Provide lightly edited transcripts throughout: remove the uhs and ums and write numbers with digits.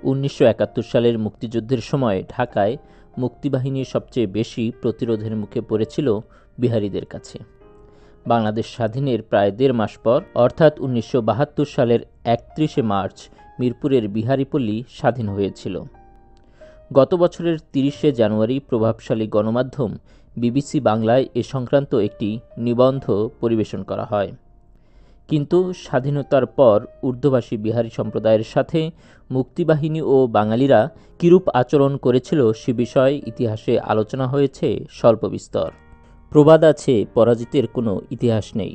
1971 সালের মুক্তিযুদ্ধের সময় ঢাকায় মুক্তিবাহিনী সবচেয়ে বেশি প্রতিরোধের মুখে পড়েছিল বিহারীদের কাছে। বাংলাদেশ স্বাধীনের প্রায় 1.5 মাস পর অর্থাৎ 1972 সালের 31শে মার্চ মিরপুরের বিহারীপল্লী স্বাধীন হয়েছিল। গত বছরের 30শে জানুয়ারি প্রভাবশালী গণমাধ্যম বিবিসি বাংলায় এ সংক্রান্ত একটি নিবন্ধ পরিবেশন করা হয়। কিন্তু স্বাধীনতার পর উর্দুভাষী বিহারী সম্প্রদায়ের সাথে মুক্তিবাহিনী ও বাঙালিরা কিরূপ আচরণ করেছিল সে বিষয়ে ইতিহাসে আলোচনা হয়েছে স্বল্প বিস্তর। প্রবাদ আছে, পরাজিতের কোনো ইতিহাস নেই।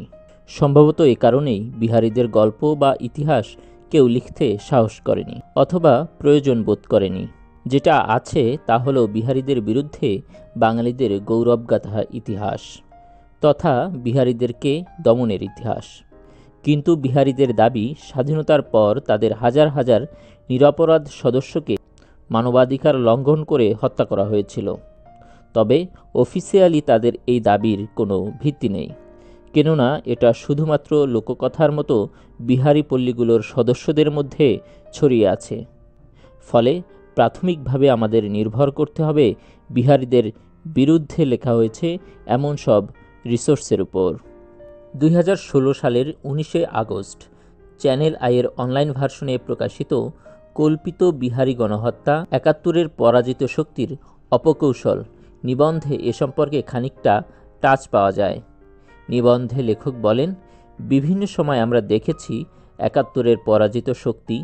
সম্ভবত এ কারণেই বিহারীদের গল্প বা ইতিহাস কেউ লিখতে সাহস করেনি অথবা প্রয়োজন বোধ করেনি। যেটা আছে তা হল বিহারীদের বিরুদ্ধে বাঙালিদের গৌরবগাথা ইতিহাস তথা বিহারীদেরকে দমনের ইতিহাস। কিন্তু বিহারীদের দাবি, স্বাধীনতার পর তাদের হাজার হাজার নিরপরাধ সদস্যকে মানবাধিকার লঙ্ঘন করে হত্যা করা হয়েছিল। তবে অফিসিয়ালি তাদের এই দাবির কোনো ভিত্তি নেই, কেননা এটা শুধুমাত্র লোককথার মতো বিহারী পল্লীগুলোর সদস্যদের মধ্যে ছড়িয়ে আছে। ফলে প্রাথমিকভাবে আমাদের নির্ভর করতে হবে বিহারীদের বিরুদ্ধে লেখা হয়েছে এমন সব রিসোর্সের উপর। 2016 সালের 19শে আগস্ট চ্যানেল আইয়ের অনলাইন ভার্সনে প্রকাশিত কল্পিত বিহারী গণহত্যা 71-এর পরাজিত শক্তির অপকৌশল নিবন্ধে এ সম্পর্কে খানিকটা টাচ পাওয়া যায়। নিবন্ধে লেখক বলেন, বিভিন্ন সময় আমরা দেখেছি 71-এর পরাজিত শক্তি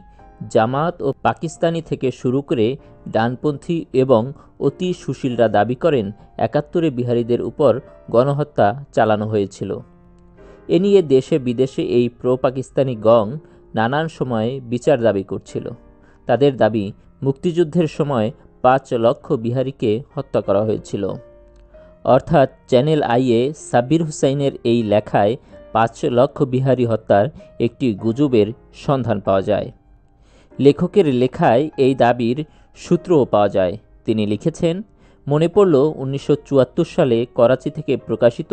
জামাত ও পাকিস্তানি থেকে শুরু করে ডানপন্থী এবং অতি সুশীলরা দাবি করেন 71-এ বিহারীদের উপর গণহত্যা চালানো হয়েছিল। এ নিয়ে দেশে বিদেশে এই প্রো পাকিস্তানি গং নানান সময়ে বিচার দাবি করছিল। তাদের দাবি, মুক্তিযুদ্ধের সময় 5 লক্ষ বিহারীকে হত্যা করা হয়েছিল। অর্থাৎ চ্যানেল আইয়ে সাব্বির হুসাইনের এই লেখায় 5 লক্ষ বিহারী হত্যার একটি গুজবের সন্ধান পাওয়া যায়। লেখকের লেখায় এই দাবির সূত্রও পাওয়া যায়। তিনি লিখেছেন, মনে পড়ল 1974 সালে করাচি থেকে প্রকাশিত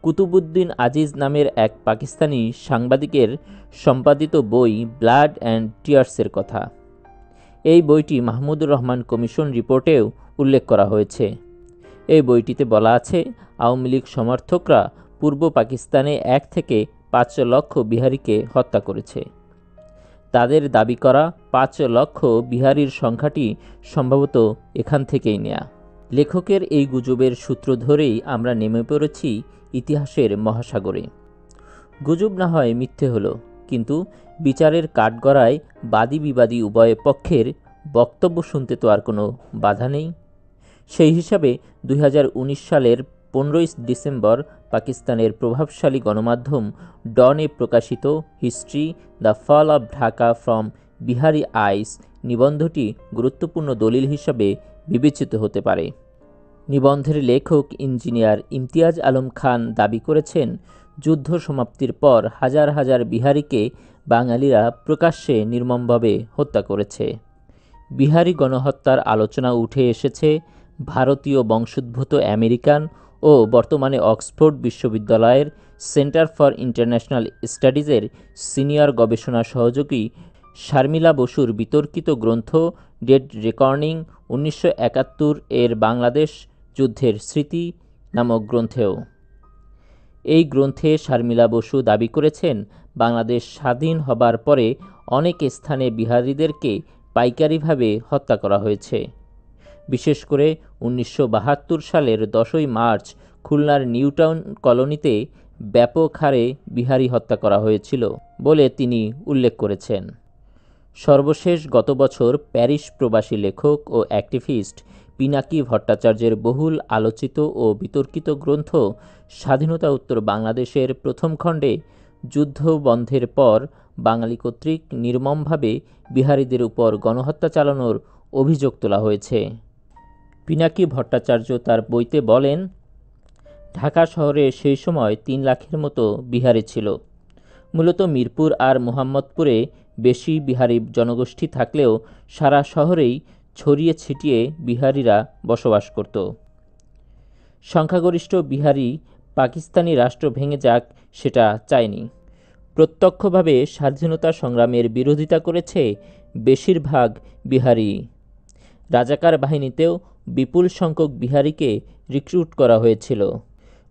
কুতুবুদ্দিন আজিজ নামের এক পাকিস্তানি সাংবাদিকের সম্পাদিত বই ব্লাড অ্যান্ড টিয়ার্সের কথা। এই বইটি মাহমুদুর রহমান কমিশন রিপোর্টেও উল্লেখ করা হয়েছে। এই বইটিতে বলা আছে, আওয়ামী লীগ সমর্থকরা পূর্ব পাকিস্তানে 1 থেকে 5 লক্ষ বিহারীকে হত্যা করেছে। তাদের দাবি করা 5 লক্ষ বিহারীর সংখ্যাটি সম্ভবত এখান থেকেই নেয়া। লেখকের এই গুজবের সূত্র ধরেই আমরা নেমে পড়েছি ইতিহাসের মহাসাগরে। গুজব না হয় মিথ্যে হলো, কিন্তু বিচারের কাঠগড়ায় বাদী বিবাদী উভয় পক্ষের বক্তব্য শুনতে তো আর কোনো বাধা নেই। সেই হিসাবে 2019 সালের 15 ডিসেম্বর পাকিস্তানের প্রভাবশালী গণমাধ্যম ডনে প্রকাশিত history the fall of Dhaka from Bihari eyes নিবন্ধটি গুরুত্বপূর্ণ দলিল হিসাবে বিবেচিত হতে পারে। নিবন্ধের লেখক ইঞ্জিনিয়ার ইমতিয়াজ আলম খান দাবি করেছেন, যুদ্ধ সমাপ্তির পর হাজার হাজার বিহারীকে বাঙালিরা প্রকাশ্যে নির্মমভাবে হত্যা করেছে। বিহারী গণহত্যার আলোচনা উঠে এসেছে ভারতীয় বংশোদ্ভূত আমেরিকান ও বর্তমানে অক্সফোর্ড বিশ্ববিদ্যালয়ের সেন্টার ফর ইন্টারন্যাশনাল স্টাডিজের সিনিয়র গবেষণা সহযোগী শারমিলা বসুর বিতর্কিত গ্রন্থ ডেড রেকর্ডিং 1971 এর বাংলাদেশ যুদ্ধের স্মৃতি নামক গ্রন্থেও। এই গ্রন্থে শারমিলা বসু দাবি করেছেন, বাংলাদেশ স্বাধীন হবার পরে অনেক স্থানে বিহারীদেরকে পাইকারিভাবে হত্যা করা হয়েছে। বিশেষ করে 1972 সালের 10ই মার্চ খুলনার নিউটাউন কলোনিতে ব্যাপক হারে বিহারী হত্যা করা হয়েছিল বলে তিনি উল্লেখ করেছেন। সর্বশেষ গত বছর প্যারিস প্রবাসী লেখক ও অ্যাক্টিভিস্ট পিনাকি ভট্টাচার্যের বহুল আলোচিত ও বিতর্কিত গ্রন্থ স্বাধীনতা উত্তর বাংলাদেশের প্রথম খণ্ডে যুদ্ধ বন্ধের পর বাঙালি কর্তৃক নির্মমভাবে বিহারীদের উপর গণহত্যা চালানোর অভিযোগ তোলা হয়েছে। পিনাকি ভট্টাচার্য তার বইতে বলেন, ঢাকা শহরে সেই সময় 3 লাখের মতো বিহারী ছিল। মূলত মিরপুর আর মোহাম্মদপুরে বেশি বিহারী জনগোষ্ঠী থাকলেও সারা শহরেই ছড়িয়ে ছিটিয়ে বিহারীরা বসবাস করত। সংখ্যাগরিষ্ঠ বিহারী পাকিস্তানি রাষ্ট্র ভেঙে যাক সেটা চায়নি। প্রত্যক্ষভাবে স্বাধীনতা সংগ্রামের বিরোধিতা করেছে বেশিরভাগ বিহারি। রাজাকার বাহিনীতেও বিপুল সংখ্যক বিহারিকে রিক্রুট করা হয়েছিল।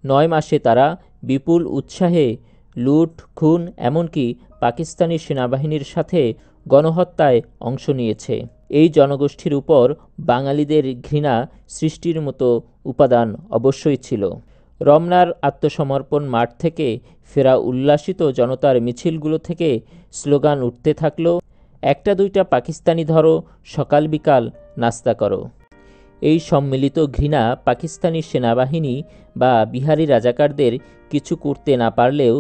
9 মাসে তারা বিপুল উৎসাহে লুট, খুন, এমনকি পাকিস্তানি সেনাবাহিনীর সাথে গণহত্যায় অংশ নিয়েছে। এই জনগোষ্ঠীর উপর বাঙালিদের ঘৃণা সৃষ্টির মতো উপাদান অবশ্যই ছিল। রমনার আত্মসমর্পণ মাঠ থেকে ফেরা উল্লাসিত জনতার মিছিলগুলো থেকে স্লোগান উঠতে থাকলো, একটা দুইটা পাকিস্তানি ধরো, সকাল বিকাল নাস্তা করো। এই সম্মিলিত ঘৃণা পাকিস্তানি সেনাবাহিনী বা বিহারি রাজাকারদের কিছু করতে না পারলেও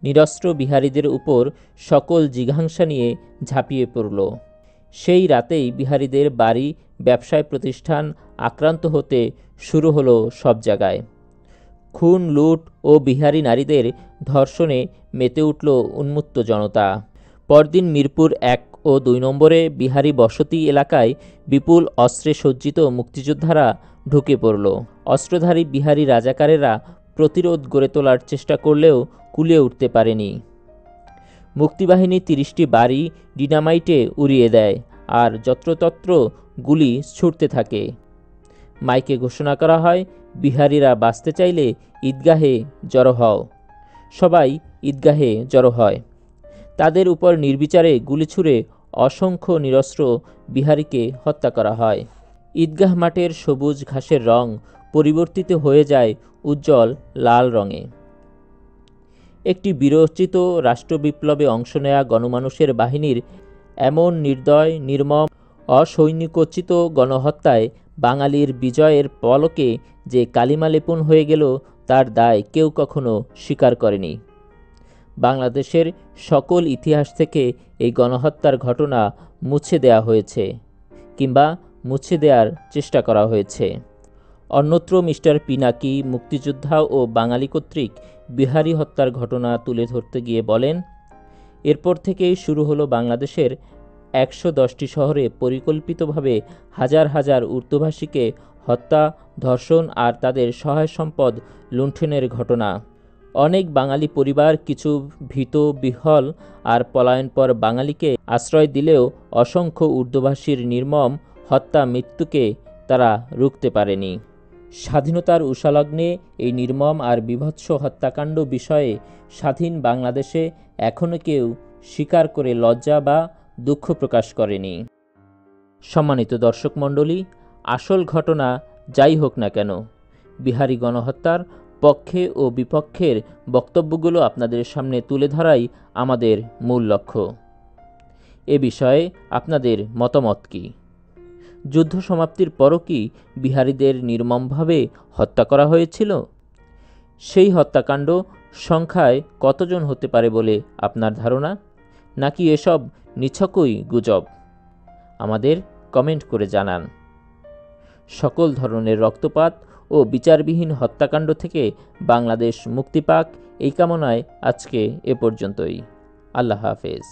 নিরস্ত্র বিহারিদের উপর সকল জিঘাংসা নিয়ে ঝাঁপিয়ে পড়ল। সেই রাতেই বিহারিদের বাড়ি, ব্যবসায় প্রতিষ্ঠান আক্রান্ত হতে শুরু হলো সব জায়গায়। খুন, লুট ও বিহারি নারীদের ধর্ষণে মেতে উঠল উন্মত্ত জনতা। পরদিন মিরপুর 1 ও 2 নম্বরে বিহারি বসতি এলাকায় বিপুল অস্ত্রে সজ্জিত মুক্তিযোদ্ধারা ঢুকে পড়ল। অস্ত্রধারী বিহারি রাজাকারেরা প্রতিরোধ গড়ে তোলার চেষ্টা করলেও কুলিয়ে উঠতে পারেনি। মুক্তিবাহিনী 30টি বাড়ি ডিনামাইটে উড়িয়ে দেয় আর যত্রতত্র গুলি ছুটতে থাকে। মাইকে ঘোষণা করা হয়, বিহারিরা বাঁচতে চাইলে ঈদগাহে জড়ো হও। সবাই ঈদগাহে জড়ো হয়। তাদের উপর নির্বিচারে গুলি ছুড়ে অসংখ্য নিরস্ত্র বিহারিকে হত্যা করা হয়। ঈদগাহ মাঠের সবুজ ঘাসের রং পরিবর্তিত হয়ে যায় উজ্জ্বল লাল রঙে। একটি বিরচিত রাষ্ট্রবিপ্লবে অংশ নেয়া গণমানুষের বাহিনীর এমন নির্দয়, নির্মম, অসৈনিকোচিত গণহত্যায় বাঙালির বিজয়ের পলকে যে কালিমা লেপন হয়ে গেল তার দায় কেউ কখনো স্বীকার করেনি। বাংলাদেশের সকল ইতিহাস থেকে এই গণহত্যার ঘটনা মুছে দেয়া হয়েছে কিংবা মুছে দেওয়ার চেষ্টা করা হয়েছে। অন্যত্র মিস্টার পিনাকি মুক্তিযোদ্ধা ও বাঙালি কর্তৃক বিহারি হত্যার ঘটনা তুলে ধরতে গিয়ে বলেন, এরপর থেকেই শুরু হলো বাংলাদেশের 110টি শহরে পরিকল্পিতভাবে হাজার হাজার উর্দুভাষীকে হত্যা, ধর্ষণ আর তাদের সহায় সম্পদ লুণ্ঠনের ঘটনা। অনেক বাঙালি পরিবার কিছু ভীত, বিহ্বল আর পলায়নপর বাঙালিকে আশ্রয় দিলেও অসংখ্য উর্দুভাষীর নির্মম হত্যা, মৃত্যুকে তারা রুখতে পারেনি। স্বাধীনতার উষালগ্নে এই নির্মম আর বীভৎস হত্যাকাণ্ড বিষয়ে স্বাধীন বাংলাদেশে এখনও কেউ স্বীকার করে লজ্জা বা দুঃখ প্রকাশ করেনি। সম্মানিত দর্শক মণ্ডলী, আসল ঘটনা যাই হোক না কেন, বিহারি গণহত্যার পক্ষে ও বিপক্ষের বক্তব্যগুলো আপনাদের সামনে তুলে ধরাই আমাদের মূল লক্ষ্য। এ বিষয়ে আপনাদের মতামত কী? যুদ্ধ সমাপ্তির পরও কি বিহারিদের নির্মমভাবে হত্যা করা হয়েছিল? সেই হত্যাকাণ্ড সংখ্যায় কতজন হতে পারে বলে আপনার ধারণা? নাকি এসব নিছকই গুজব? আমাদের কমেন্ট করে জানান। সকল ধরনের রক্তপাত ও বিচারবিহীন হত্যাকাণ্ড থেকে বাংলাদেশ মুক্তি পাক, এই কামনায় আজকে এ পর্যন্তই। আল্লাহ হাফেজ।